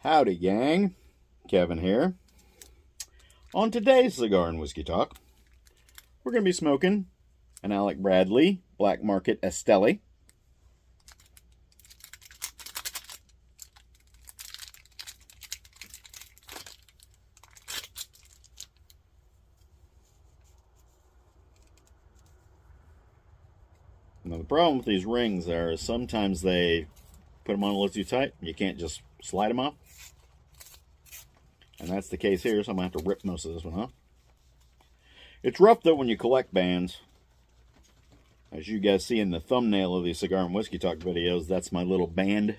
Howdy, gang. Kevin here. On today's Cigar and Whiskey Talk, we're going to be smoking an Alec Bradley Black Market Esteli. Now, the problem with these rings there is sometimes they put them on a little too tight. You can't just slide them off. And that's the case here, so I'm going to have to rip most of this one off. It's rough, though, when you collect bands. As you guys see in the thumbnail of these Cigar and Whiskey Talk videos, that's my little band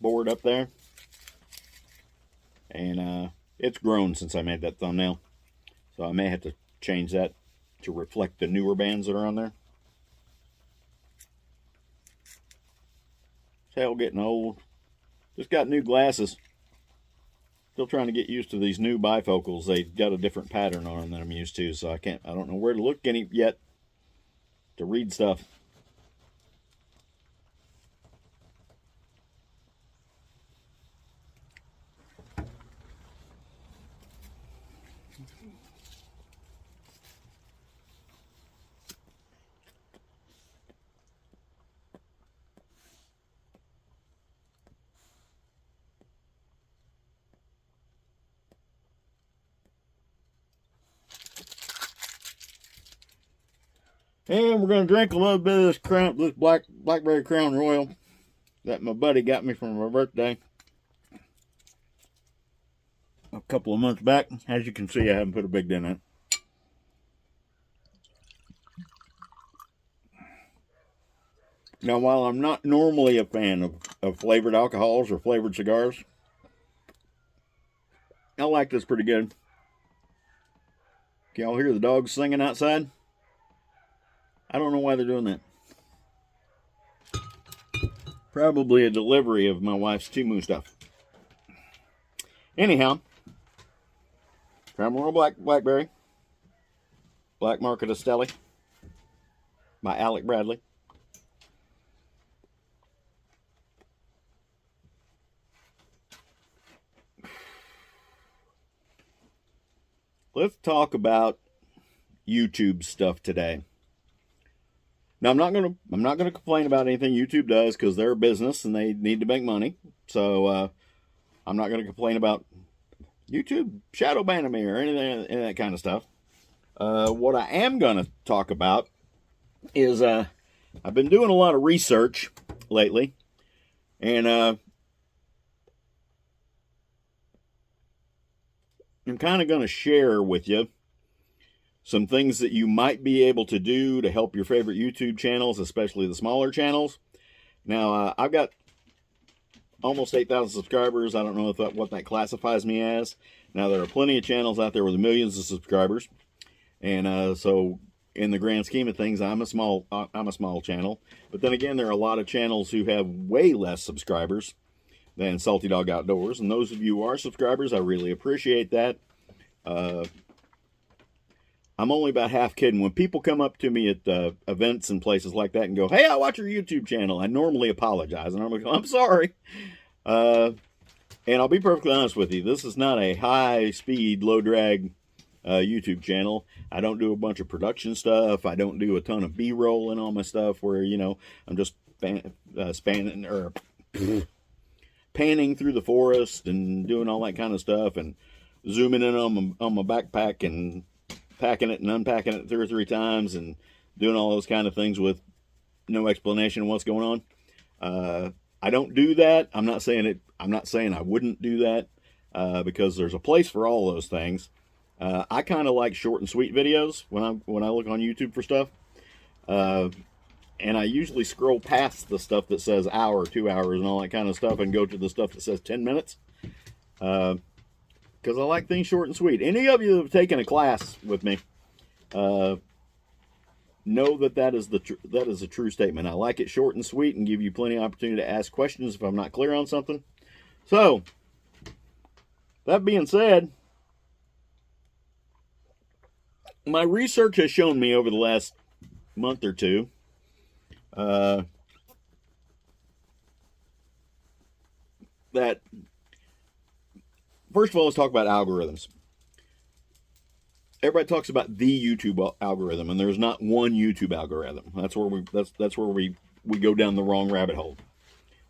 board up there. And it's grown since I made that thumbnail. So I may have to change that to reflect the newer bands that are on there. Hell, getting old. Just got new glasses. Still trying to get used to these new bifocals. They got a different pattern on them than I'm used to, so I don't know where to look any yet to read stuff. And we're going to drink a little bit of this Blackberry Crown Royal that my buddy got me for my birthday a couple of months back. As you can see, I haven't put a big dent in it. Now, while I'm not normally a fan of flavored alcohols or flavored cigars, I like this pretty good. Can y'all hear the dogs singing outside? I don't know why they're doing that. Probably a delivery of my wife's Timu stuff. Anyhow, Crown Blackberry Black Market Esteli by Alec Bradley. Let's talk about YouTube stuff today. Now, I'm not gonna complain about anything YouTube does because they're a business and they need to make money. So I'm not gonna complain about YouTube shadow banning me or anything of that kind of stuff. What I am gonna talk about is I've been doing a lot of research lately, and I'm kind of gonna share with you some things that you might be able to do to help your favorite YouTube channels, especially the smaller channels. Now, I've got almost 8,000 subscribers. I don't know if what that classifies me as. Now, there are plenty of channels out there with millions of subscribers. And so, in the grand scheme of things, I'm a small channel. But then again, there are a lot of channels who have way less subscribers than Salty Dog Outdoors. And those of you who are subscribers, I really appreciate that. I'm only about half kidding. When people come up to me at events and places like that and go, "Hey, I watch your YouTube channel," I normally apologize. And I'm like, "I'm sorry." And I'll be perfectly honest with you. This is not a high-speed, low-drag YouTube channel. I don't do a bunch of production stuff. I don't do a ton of B-roll and all my stuff where, you know, I'm just panning through the forest and doing all that kind of stuff and zooming in on my backpack and packing it and unpacking it 2 or 3 times and doing all those kind of things with no explanation of what's going on. I don't do that. I'm not saying I wouldn't do that because there's a place for all those things. I kind of like short and sweet videos when I look on YouTube for stuff. And I usually scroll past the stuff that says hour, 2 hours, and all that kind of stuff and go to the stuff that says 10 minutes. Because I like things short and sweet. Any of you that have taken a class with me know that is a true statement. I like it short and sweet and give you plenty of opportunity to ask questions if I'm not clear on something. So, that being said, my research has shown me over the last month or two that first of all, let's talk about algorithms. Everybody talks about the YouTube algorithm, and there's not one YouTube algorithm. That's where we go down the wrong rabbit hole.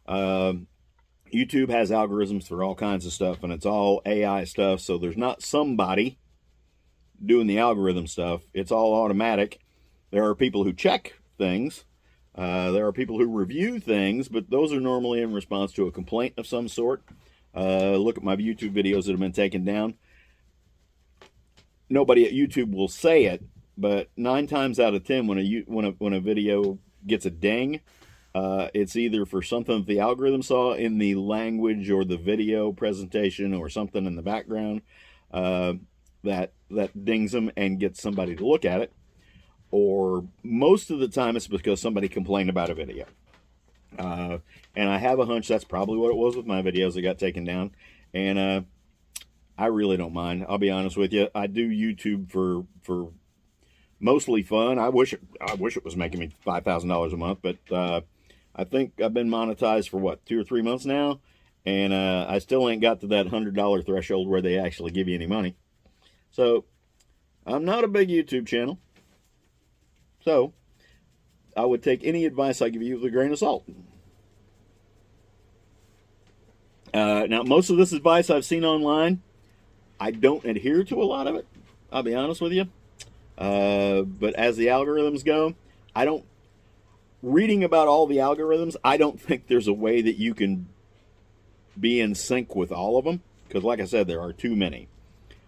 YouTube has algorithms for all kinds of stuff, and it's all AI stuff. So there's not somebody doing the algorithm stuff. It's all automatic. There are people who check things. There are people who review things, but those are normally in response to a complaint of some sort. Look at my YouTube videos that have been taken down. Nobody at YouTube will say it, but 9 times out of 10, when a video gets a ding, it's either for something that the algorithm saw in the language or the video presentation or something in the background that dings them and gets somebody to look at it, or most of the time it's because somebody complained about a video. And I have a hunch that's probably what it was with my videos that got taken down. And I really don't mind. I'll be honest with you. I do YouTube for mostly fun. I wish it was making me $5,000 a month, but I think I've been monetized for what, 2 or 3 months now, and I still ain't got to that $100 threshold where they actually give you any money. So I'm not a big YouTube channel. So I would take any advice I give you with a grain of salt. Now, most of this advice I've seen online, I don't adhere to a lot of it. I'll be honest with you. But as the algorithms go, reading about all the algorithms, I don't think there's a way that you can be in sync with all of them. Because like I said, there are too many.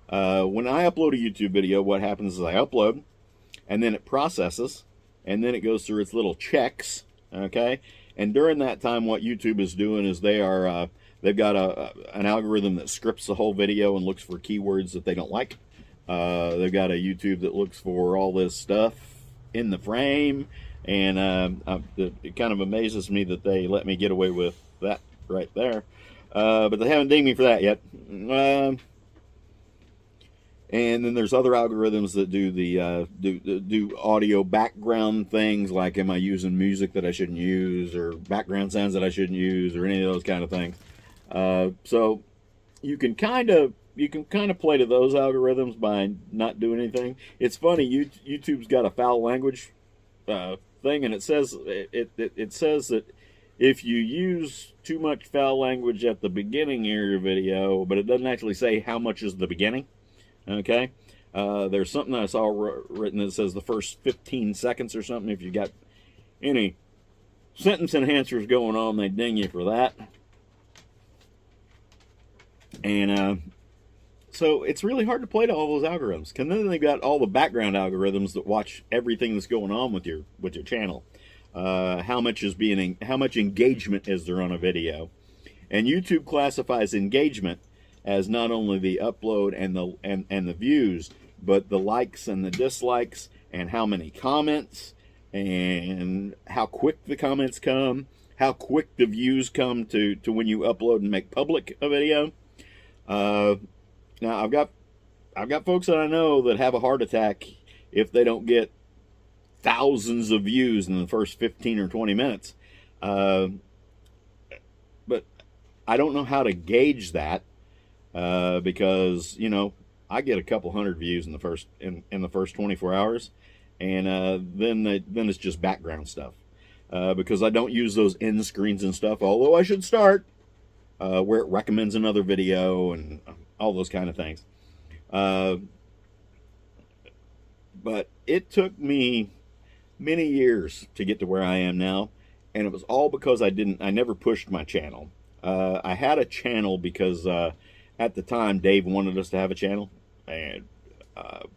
When I upload a YouTube video, what happens is I upload, and then it processes, and then it goes through its little checks, okay? And during that time, what YouTube is doing is they've got an algorithm that scripts the whole video and looks for keywords that they don't like. They've got a YouTube that looks for all this stuff in the frame, and it kind of amazes me that they let me get away with that right there. But they haven't dinged me for that yet. And then there's other algorithms that do do audio background things, like am I using music that I shouldn't use, or background sounds that I shouldn't use, or any of those kind of things. So you can kind of play to those algorithms by not doing anything. It's funny, YouTube's got a foul language thing, and it says that if you use too much foul language at the beginning of your video, but it doesn't actually say how much is the beginning. Okay, there's something I saw written that says the first 15 seconds or something. If you got any sentence enhancers going on, they ding you for that. And so it's really hard to play to all those algorithms. And then they've got all the background algorithms that watch everything that's going on with your channel. How much engagement is there on a video? And YouTube classifies engagement as not only the upload and the views, but the likes and the dislikes, and how many comments, and how quick the comments come, how quick the views come to when you upload and make public a video. Now I've got folks that I know that have a heart attack if they don't get thousands of views in the first 15 or 20 minutes. But I don't know how to gauge that. Because I get a couple hundred views in the first 24 hours, and then it's just background stuff, because I don't use those end screens and stuff, although I should start, where it recommends another video and all those kind of things. But it took me many years to get to where I am now, and it was all because I never pushed my channel. I had a channel because at the time, Dave wanted us to have a channel, and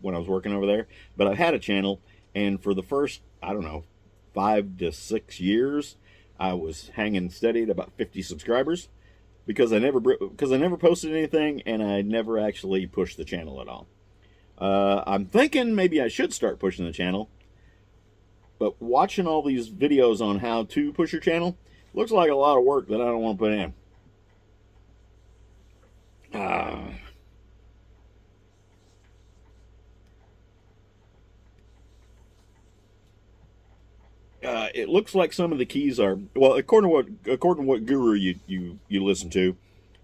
when I was working over there. But I had a channel, and for the first, 5 to 6 years, I was hanging steady at about 50 subscribers, because I never posted anything, and I never actually pushed the channel at all. I'm thinking maybe I should start pushing the channel, but watching all these videos on how to push your channel looks like a lot of work that I don't want to put in. It looks like some of the keys are, well, according to what guru you listen to,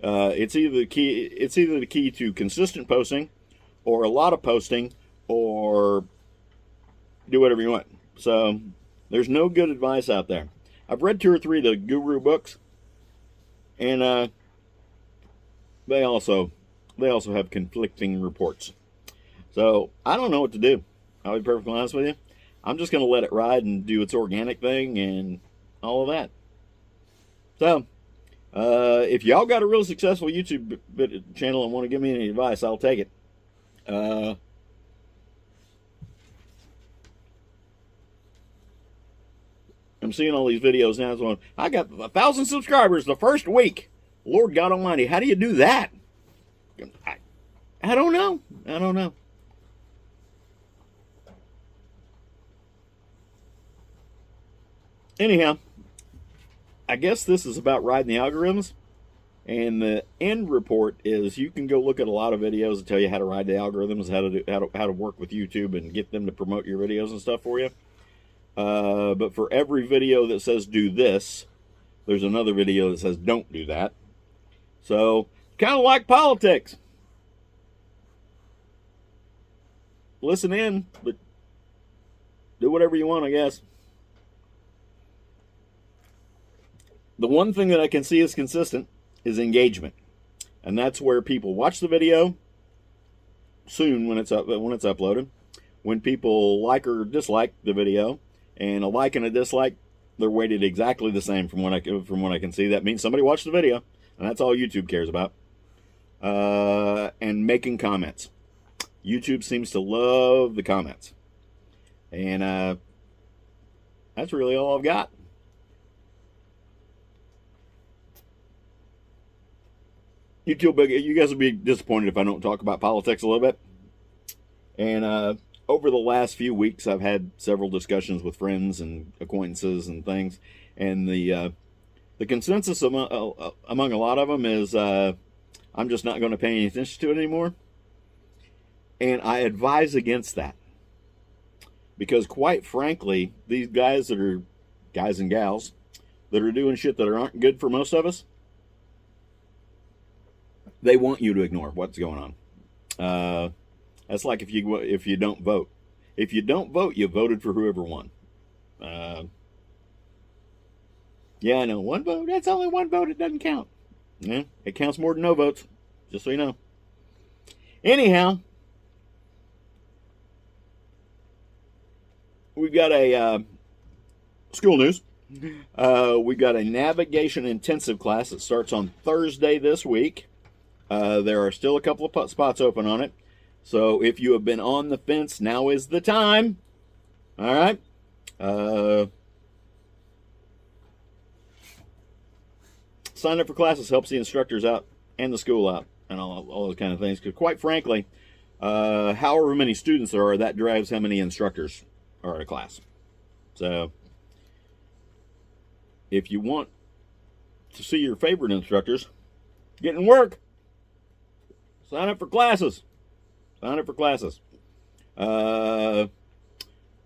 It's either the key to consistent posting, or a lot of posting, or do whatever you want. So there's no good advice out there. I've read 2 or 3 of the guru books, and they also have conflicting reports. So I don't know what to do. I'll be perfectly honest with you. I'm just going to let it ride and do its organic thing and all of that. So if y'all got a real successful YouTube channel and want to give me any advice, I'll take it. I'm seeing all these videos now. Going, I got 1,000 subscribers the first week. Lord God Almighty, how do you do that? I don't know. I don't know. Anyhow, I guess this is about riding the algorithms. And the end report is you can go look at a lot of videos that tell you how to ride the algorithms, how to work with YouTube and get them to promote your videos and stuff for you. But for every video that says do this, there's another video that says don't do that. So, kind of like politics. Listen in, but do whatever you want, I guess. The one thing that I can see is consistent is engagement. And that's where people watch the video soon when it's uploaded. When people like or dislike the video, and a like and a dislike, they're weighted exactly the same from what I can see. That means somebody watched the video, and that's all YouTube cares about. And making comments. YouTube seems to love the comments. And that's really all I've got. YouTube, you guys will be disappointed if I don't talk about politics a little bit. And over the last few weeks, I've had several discussions with friends and acquaintances and things. And the consensus among a lot of them is I'm just not going to pay any attention to it anymore. And I advise against that. Because quite frankly, these guys and gals that are doing shit that aren't good for most of us, they want you to ignore what's going on. That's like if you don't vote. If you don't vote, you voted for whoever won. Yeah, I know. One vote, that's only one vote. It doesn't count. Yeah, it counts more than no votes. Just so you know. Anyhow, we've got a school news. We've got a navigation intensive class that starts on Thursday this week. There are still a couple of spots open on it. So if you have been on the fence, now is the time. All right. Sign up for classes helps the instructors out and the school out and all those kind of things. Because quite frankly, however many students there are, that drives how many instructors are at a class. So if you want to see your favorite instructors getting work, sign up for classes. Sign up for classes.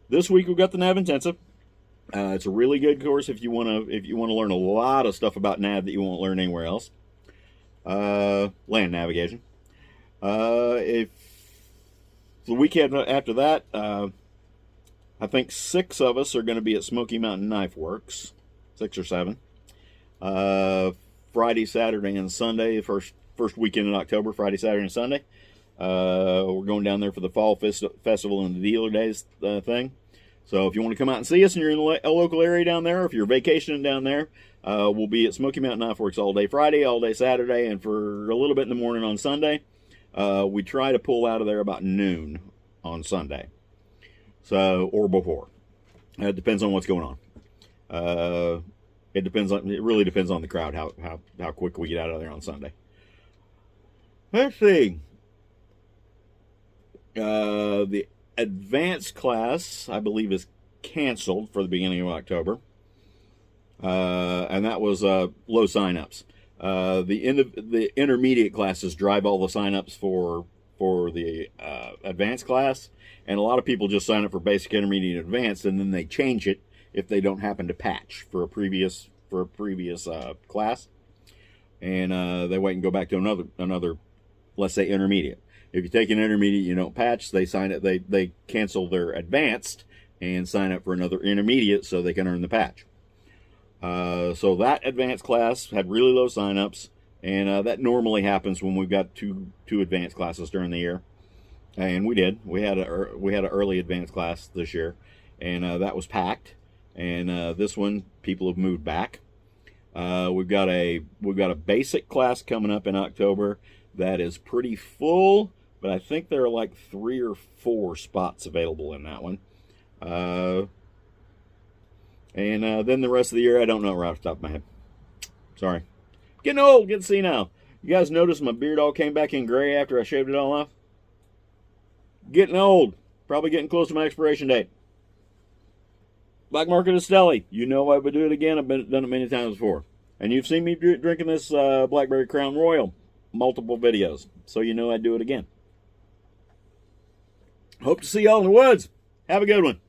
This week we've got the Nav Intensive. It's a really good course if you want to learn a lot of stuff about nav that you won't learn anywhere else. Land navigation. If the weekend after that, I think 6 of us are going to be at Smoky Mountain Knife Works, 6 or 7. Friday, Saturday, and Sunday. First weekend in October. Friday, Saturday, and Sunday. We're going down there for the Fall Festival and the Dealer Days thing. So if you want to come out and see us and you're in a local area down there, or if you're vacationing down there, we'll be at Smoky Mountain Knife Works all day Friday, all day Saturday, and for a little bit in the morning on Sunday. We try to pull out of there about noon on Sunday. So, or before. It depends on what's going on. It really depends on the crowd, how quick we get out of there on Sunday. Let's see. The advanced class, I believe, is canceled for the beginning of October. And that was low signups. The intermediate classes drive all the signups for the advanced class. And a lot of people just sign up for basic, intermediate, and advanced, and then they change it if they don't happen to patch for a previous class. and they wait and go back to another, let's say, intermediate. If you take an intermediate, you don't patch, they sign it. They cancel their advanced and sign up for another intermediate so they can earn the patch. So that advanced class had really low signups, and that normally happens when we've got two advanced classes during the year. And we did. We had an early advanced class this year, and that was packed. And this one, people have moved back. We've got a basic class coming up in October that is pretty full, but I think there are like 3 or 4 spots available in that one. And then the rest of the year, I don't know right off the top of my head. Sorry. Getting old, getting senile. You guys notice my beard all came back in gray after I shaved it all off? Getting old. Probably getting close to my expiration date. Black Market Esteli. You know I would do it again. I've done it many times before. And you've seen me drinking this Blackberry Crown Royal multiple videos. So you know I'd do it again. Hope to see y'all in the woods. Have a good one.